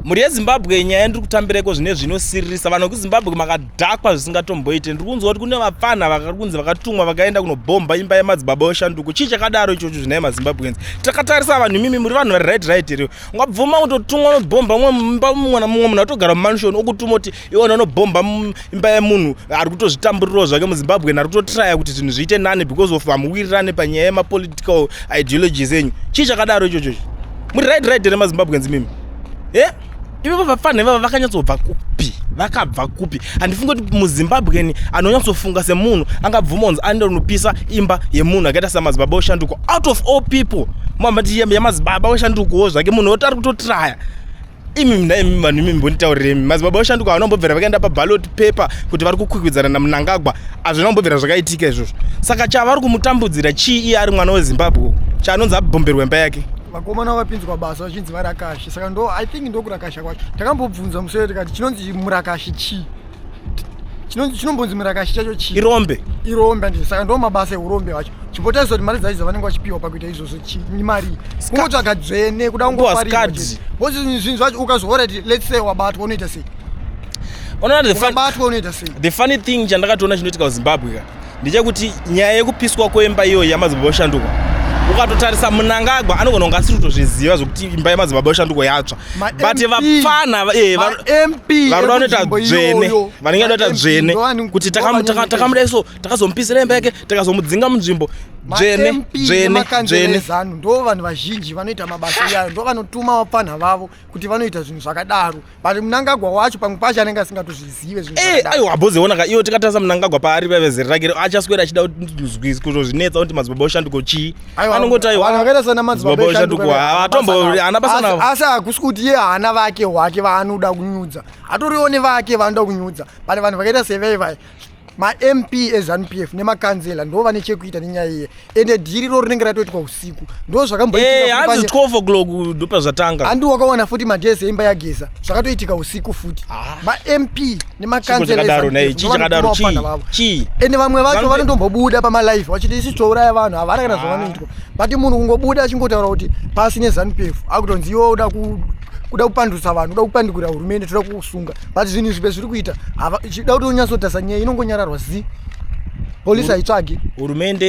muri yeZimbabwe nyaya ndiri kutambireko zvine zvinosirisa vanhu kuZimbabwe makadhakwa zvisingatomboite. Ndiri kunzwa kuti kune vapfana vakunzi vakatumwa vakaenda kunobhomba imba yamadzibaba oshanduko. Chii chakadaro ichocho zvinaye maZimbabweans? Takatarisa vanhu imimi muri vanhu vari right here. Ungabvuma kutotumwa nobhomba mumba mumwe namumwe munhu atogara mumansion okutuma kuti iwona unobhomba imba yemunhu ari kutozvitamburirawo zvake muZimbabwe ari kutotraya kuti zvinhu zviite nani because of vamuwirirane panyaya yemapolitical ideologies enyu. Chii chakadaro ichocho? Muri right here maZimbabweans imimi. Ivo vafana ivava vakanyatsobva kupi? Vakabva kupi? Handifungi kuti muZimbabweni anonyatsofunga semunhu angabvuma kunzi aende kunopisa imba yemunhu akaita samadzibaba oshanduko. Out of all people mwambati yamadzibaba oshandukowo zvake munhu oti ari kutotraya. Imi vanhu imi mbonditauriremi madzibaba oshanduko anombobvera vakaenda paballot paper kuti vari kukwikwidzana naMnangagwa. Hazvina kumbobvera zvakaitika izvozvo. Saka chavari kumutambudzira chii iye ari mwana weZimbabwe chaanonzi abhomberwa imba yake? Vakomana vapinzwa basa vachinzi varakashi. Saka I think ndokurakasha kwacho. Takambobvunza musoro tikati chinonzi murakashi chii? Chinombonzi murakashi chacho chii? Irombe. Irombe ndizvo. Saka ndo mabasa eurombe wacho. Chipotaiso kuti mari dzacho dzavanenge vachipiwa pakuita izvozvo chii? Ni mari. Kungotsvaga dzvene kuda kungofarira. Bosi zvinhu zvacho ukazoona kuti let's say wabatwa unoita sei? The funny thing chandakatoona chinoitika kuZimbabwe ndechekuti nyaya yekupiswa kwemba iyoyo yamadzibaba oshanduko. Ukatotarisa Mnangagwa anogona kunge asiri kutozviziva zvokuti imba yamadzibaba oshanduko yatsva. But vapfana varoda kunoita dzvene. Vanenge vanoita dzvene kuti takamuda iso takazomupisira imba yake takazomudzinga munzvimbo. Dzvene. Ndo vanhu vazhinji vanoita mabasa iyayo. Ndo vanotuma vapfana vavo kuti vanoita zvinhu zvakadaro. But Mnangagwa wacho pamwe pacho anenge asingatozvizive zvinhu zvakadaro. Aiwa wamboziona ka iyo tikatarisa Mnangagwa paari vezera rake achaswera achida kutozvinetsa kuti madzibaba oshanduko chii? Anongoti aiwa vakaita sana madzibaba oshanduko haana basa navo. Asi hakusi kuti iye haana vake hwake vaanoda kunyudza. Hatoriwo nevake vanoda kunyudza. Pane vanhu vakaita sevevai ma-MP eZANU-PF nemakanzela ndo vane chekuita nenyaya iye. Ende dhiri ro rinenge ratoitwa usiku. Ndo zvakamboitika. Hanzi 12 o'clock ndopa zvatanga. Handi wakaona futi magezi eimba yageza. Zvakatoitika usiku futi. Ma-MP nemakanzela chakadaro chii? Ende vamwe vacho vanondombobuda pamalive vachiti isi touraya vanhu havana kana zvavanoitwa. But munhu kungobuda achingotaura kuti pasi neZANU-PF akutonzi iwo kuda kupandutsa vanhu, kuda kupandukira hurumende, toda kusunga. But zvinhu zvipe zviri kuita chida kuti unyatsotasa nyaya inongonyararwa zi. Polisi haitsvagi. Hurumende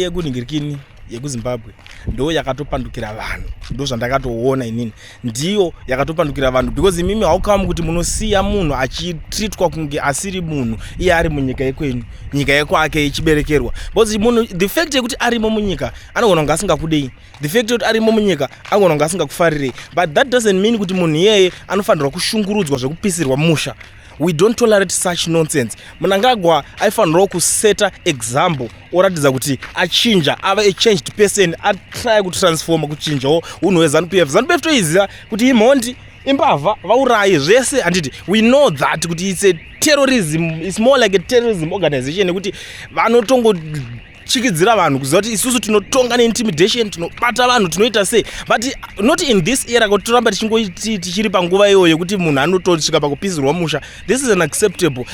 yekuningirikini yekuZimbabwe ndo yakatopandukira vanhu. Ndo zvandakatoona inini. Ndiyo yakatopandukira vanhu because imimi haukamu kuti munosiya munhu achitreatwa kunge asiri munhu iye ari munyika yekwenyu, nyika yekwake ichiberekerwa. Because munhu the fact yekuti arimo munyika anogona kunge asingakudei. The fact yekuti arimo munyika anogona kunge asingakufarirei. But that doesn't mean kuti munhu iyeye anofanirwa kushungurudzwa zvekupisirwa musha. We don't tolerate such nonsense. Mnangagwa aifanirwa kuseta example oratidza kuti achinja ava a changed person, atry kutransforma kuchinjawo unhu weZANU-PF. ZANU-PF toiziva kuti imhondi imbavha vaurayi zvese handiti. We know that kuti it's a terrorism, it's more like a terrorism organization yekuti vanotongo chikidzira vanhu kuziva kuti isusu tinotonga neintimidation, tinobata vanhu, tinoita sei. But not in this era kuti toramba tichiri panguva iyoyo yekuti munhu anotosvika pakupisirwa musha. This is unacceptable.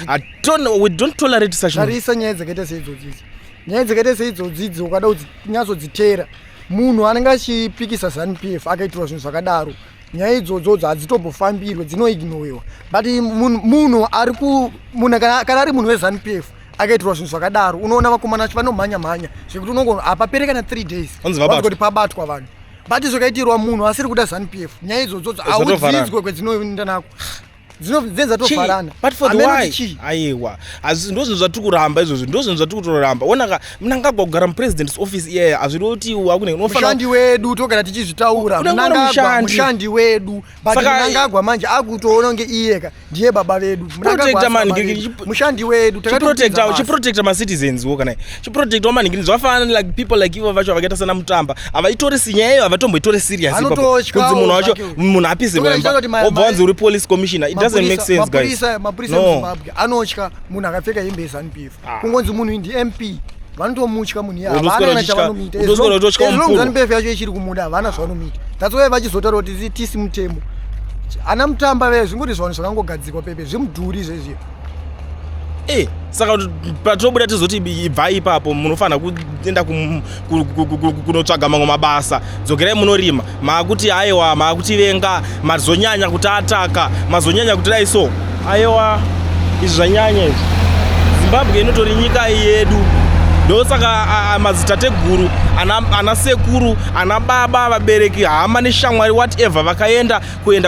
We don't tolerate such. Tarisa nyaya dzakaita seidzodzi. Nyaya dzakaita seidzodzi ukada kunyatsodziteera. Munhu anenge achipikisa ZANU-PF akaitirwa zvinhu zvakadaro. Nyaya idzodzo hadzitombofambirwe, dzinoignorewa. But munhu kana ari munhu weZANU-PF akaitirwa zvinhu zvakadaro, unoona vakomana vacho vanomhanya zvekuti unongona apapereka na 3 days kuti pabatwa vanhu. But zvakaitirwa munhu asiri kuda ZANU-PF, nyaya idzodzo haudzidzwe kwedzinoenda nako. Dzinobvenza tofarana. But for the why? Aiwa. Ndo zvinhu zvati kuramba izvozvo, ndo zvinhu zvati kutoramba. Onaka Mnangagwa kugara mupresident's office iye hazviroti wakune unofanira mushandi wedu togara tichizvitaura. Mnangagwa mushandi wedu. But Mnangagwa manje akutoona nge iyeka ndiye baba vedu. Mnangagwa mushandi wedu chiprotecta ma-citizens wo kana chiprotecta maningini zvafana like people like ivo vacho vakaita sana Mutamba havaitori sinyaya iyo havatomboitori serious kunzi munhu wacho munhu apisirwa obva wanzi uri police commissioner. It doesn't make sense, guys. Mapurisa muZimbabwe anotya munhu akapfeka hembe yeZANU-PF. Kungonzi munhu ndi MP vanotomutya munhu iye havana chavanomuita. ZANU-PF yacho ichiri kumuda havana zvavanomita. That's why vachizotaura kuti tisi mutemo. Ana Mutamba veye zvingoti zvanhu zvakangogadzikwa pepe zvimudhuri zvezviyo. saka patobuda tizoti ibvai ipapo munofanira kuenda kunotsvaga mamwe mabasa, dzokerai munorima, maakuti aiwa maakutivenga, mazonyanya kuti ataka, mazonyanya kuti dai so. Aiwa izvi zvanyanya izvi. Zimbabwe inotori nyika yedu. Ndosaka madzitateguru, ana sekuru, ana baba, vabereki, hama neshamwari whatever vakaenda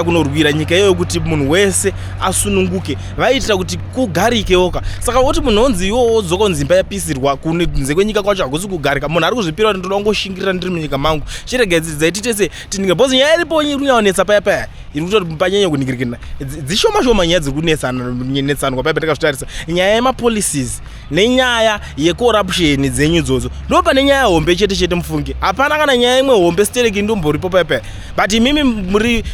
kunorwira nyika iyoyo kuti munhu wese asununguke, vaitira kuti kugarikewoka. Saka woti munhu onzi iwo wodzoka nzimba yapisirwa kunze kwenyika kwacho hakusi kugarika, munhu ari kuzvipira kuti ndoda kungoshingirira ndiri munyika mangu. Chirege dzaititese tininge bhozi nyaya iripo irikunyaonetsa paya iri kutoti panyanya kuningirikana dzishoma nyaya dziri kunetsanwa paya patakazvitarisa, nyaya yemapolicies nenyaya yecorruption dzenyu idzodzo ndo pane nyaya hombe chete mufunge. Hapana kana nyaya imwe hombe stereki ndomboripo paya, but imimi muri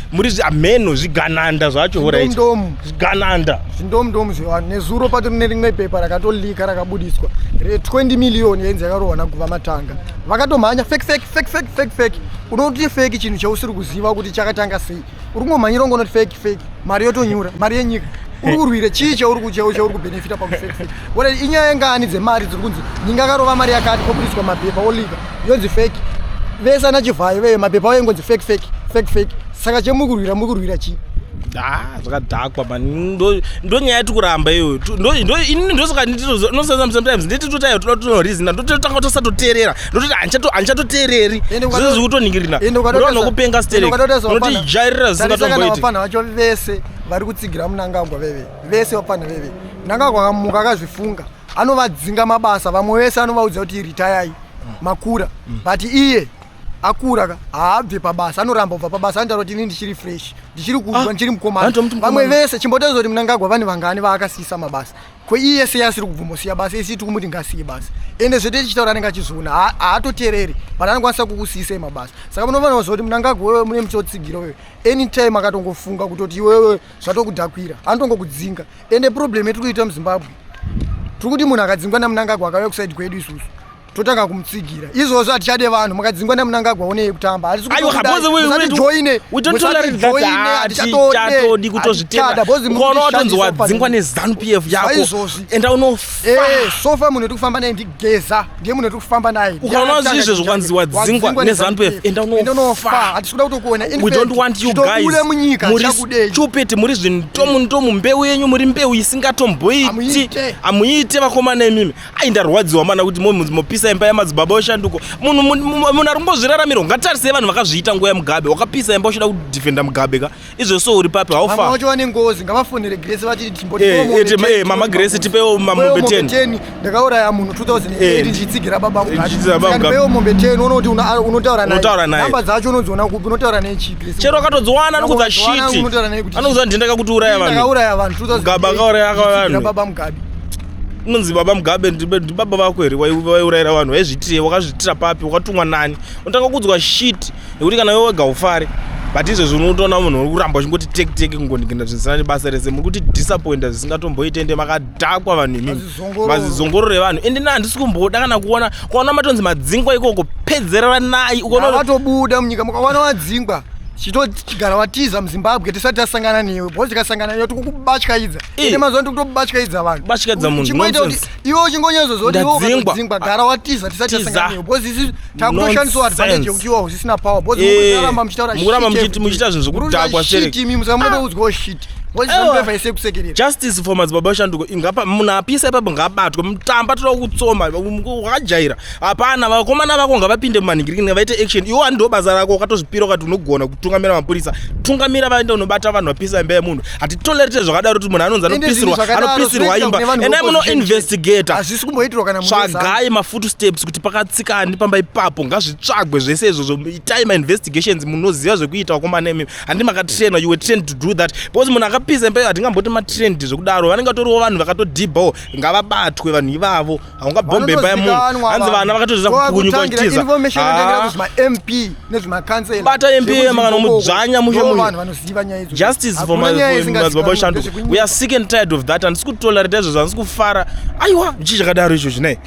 ameno zvigananda zvacho right, zvigananda zvindomdomu zvevanhu. Nezuro patori nerimwe pepa rakatolika rakabudiswa 20 miliyoni yenzi yakarohwa kubva matanga, vakatomhanya fake. Unoti fake chinhu chausiri kuziva kuti chakatanga sei, uri kungomhanyira ungonoti fake, mari yotonyura, mari yenyika. Uri kurwira chii chauri kubenefita pakufake. Woti inyaya yengani dzemari dziri kunzi nyika akarova mari yakati kopudiswa mapepa olika yonzi fake. Vese anachivhayo veye mapepa ayo ingonzi fake. Saka chemukurwira chii? Zvakadhakwa mani, ndo nyaya yati kuramba iyoyo. Ndosaka sometimes ndititotayo toda tonorizina, ndototanga tosatoteerera, ndototi hanchatoteereri zvizvi zvikutoningirina, ndokupenga stereki, unotijairira zvisingatomboiti. Vapana vacho vese vari kutsigira Mnangagwa vese vapana veve. Mnangagwa akamuka akazvifunga, anovadzinga mabasa, vamwe vese anovaudza kuti ritayai makura, but iye akura haabve pabasa, anoramba kubva pabasa, anotaura kuti ini ndichiri fresh, ndichiri kudwa, ndichiri mukomana. Vamwe vese chimbotauza kuti Mnangagwa vane vangani vaakasiisa mabasa, iye sei asiri kubvumosiya basa, isi tikumuti ngasiye basa, ende zvete tichitaura anenge achizoona haatoteereri, but anokwanisa kukusiisai mabasa. Saka munofanira kuziva kuti Mnangagwa wewe mune muchotsigira wewe, anytime akatongofunga kutoti iwewe zvatokudhakwira, anotongokudzinga. Ende problem yetiri kuita muZimbabwe, tiri kuti munhu akadzingwa naMnangagwa akauya kusaidi kwedu isusu totanga kumutsigira. Izvozvo hatichade vanhu makadzingwa naMnangagwa onei kutamba. Hatitodi kutozvitenda. Ukaona watonzi wadzingwa neZANU-PF yako enda unofa. Sofa munhu wetikufamba naye ndigeza, ndiye munhu wetikufamba naye. Ukaona zvizvo zvikwanzi wadzingwa neZANU-PF enda unofa. Hatikuda kutokuona. We don't want you guys. Muri stupid, muri zvintomu mbeu yenyu muri mbeu isingatomboiti. Amuite vakomana imimi. Ndarwadziwa mana kuti mopisa imba yamadzibaba oshanduko. Munhu ari kumbozviraramira, ngatarise vanhu vakazviita nguva yaMugabe, wakapisa imba uchida kudhifenda Mugabe ka. Izvo so uri papi haufa. Mama wacho wane ngozi, ngavafonere Grace vachiti timboti mama Grace tipewo mombe 10. Ndakauraya munhu 2008 ndichitsigira baba Mugabe. Ndipewo mombe 10 unoona kuti unotaura naye. Namba dzacho unodziona kupi, unotaura naye chipi. Chero akatodziwana anokudza shiti. Anokudza ndendeka kuti uraya vanhu. Ndakauraya vanhu 2008. Mugabe akauraya vanhu. Baba Mugabe. Unonzi baba Mugabe ndibaba vako here waiurayira vanhu, waizvitire, wakazvitira papi, wakatumwa nani, unotanga kudzwa shit nekuti kana iwe wega ufare. But izvezvo unotoona munhu uri kuramba uchingoti teki kungoningirira zvisina nebasa rese, muri kuti disappointa zvisingatomboite, ende makadhakwa vanhu imimi, mazizongorore vanhu. Ende handisi kumboda kana kuona matonzi madzingwa ikoko, pedzerera nayi. Vatobuda munyika mukawana wadzingwa chigara watiza muZimbabwe tisati tasangana newe, bhozi tikasangana newe tikukubatyaidza. Ine mazuva ndikutobatyaidza vanhu. Batyaidza munhu nonsense. Iwo chingonyezo zoti iwo ukadzingwa gara watiza tisati tasangana newe. Bhozi isi takutoshandiswa advantage yekuti iwo usisina power. Bhozi mukuramba muchitaura shit. Mukuramba muchita zvinhu zvokudhakwa sereki. Shit imi musamunoda kudzwa shit. Justice for madzibaba oshanduko, ingapa munhu apisa ipapo ngabatwe, mutamba toda kutsoma, wakajaira. Hapana, vakomana vako ngavapinde mumanhingiriki vaite action. Iwo ndo basa rako, wakatozvipira ukati unogona kutungamira mapurisa. Tungamira vaenda unobata vanhu vapisa imba yemunhu. Hatitolerete zvakadaro kuti munhu anonzi anopisirwa imba. Endai muno investigator. Hazvisi kumboitirwa kana munhu. Tsvagai mafootsteps kuti pakatsikani pamba ipapo, ngazvitsvagwe zvese izvozvo. Itai ma-investigations, munoziva zvekuita vakomana imimi. Handi makatrainwa, you were trained to do that. Because munhu akapisa imba hatingamboti matrend zvokudaro, vanenge vatoriwo vanhu vakatodhibhawo, ngavabatwe vanhu ivavo. Haungabhombe imba yemunhu. Hanzi vana vakatozviza kupunyuka vachitiza. Bata MP makanomudzvanya mushe munhu. Justice for madzibaba oshanduko. We are sick and tired of that. Handisi kutolerate izvozvo, handisi kufara. Aiwa, chii chakadaro izvo zvinai.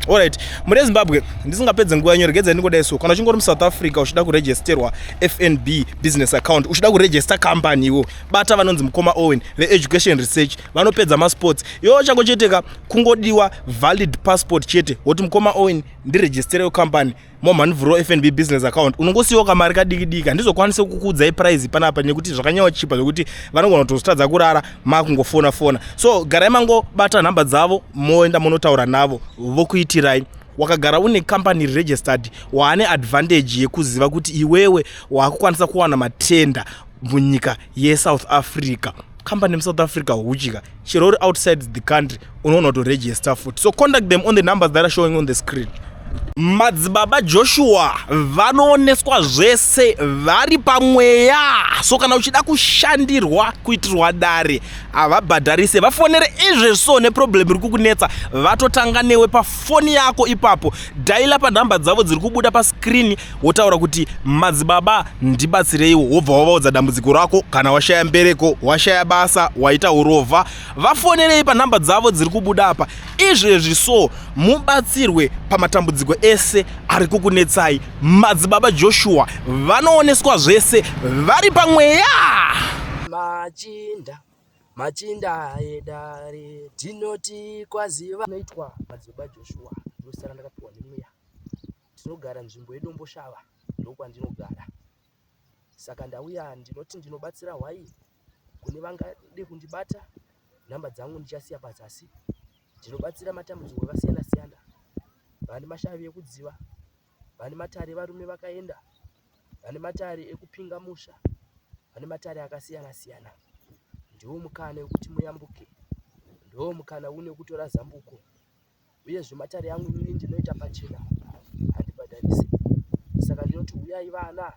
Alright, muri Zimbabwe ndisingapedze nguva yenyu regedza ndingodai so kana uchingori muSouth Africa uchida kuregisterwa FNB business account uchida kuregister company iwo bata vanonzi Mukoma Owen veEducation Research vanopedza masports iwo changocheteka kungodiwa valid passport chete woti Mukoma Owen ndiregistere company momanivhuro FNB business account unongosiyiwa kamari kadiki handizokwanise kukudzai price panapa nekuti zvakanyawa chipa zvokuti vanogona kutozotadza kurara makungofona so garai mangobata nhamba dzavo moenda munotaura navo vokuitirai wakagara une company registered waane advantage yekuziva kuti iwewe wakukwanisa kuwana matenda munyika yeSouth Africa company muSouth Africa huchika chero outside the country unoona to register futi so contact them on the numbers that are showing on the screen. Madzibaba Joshua vanooneswa zvese vari pamweya so kana uchida kushandirwa kuitirwa dare havabhadharise vafonere izvezvo neproblem iri kukunetsa vatotanga newe pafoni yako ipapo daila panhamba dzavo dziri kubuda paskrini wotaura kuti madzibaba ndibatsireiwo wobva wavaudza dambudziko rako kana washaya mbereko washaya basa waita urovha vafonerei panhamba dzavo dziri kubuda apa izvezvi so mubatsirwe pamatambudziko ese ari kukunetsai. Madzibaba Joshua vanooneswa zvese vari pamweya. Machinda edare tinoti kwaziva noitwa Madzibaba Joshua ndosara ndakapiwa nemweya tinogara nzvimbo yedombo shava ndokwandinogara saka ndauya ndinoti ndinobatsira hwai kune vangade kundibata nhamba dzangu ndichasiya pazasi ndinobatsira matambudziko akasiyana siyana vane mashavi ekudziva vane matare varume vakaenda vane matare ekupinga musha vane matare akasiyana siyana ndiwo mukana wekuti muyambuke ndiwo mukana une kutora zambuko uyezve matare yangu inini ndinoita pachena handibhadharisi saka ndinoti uyai vana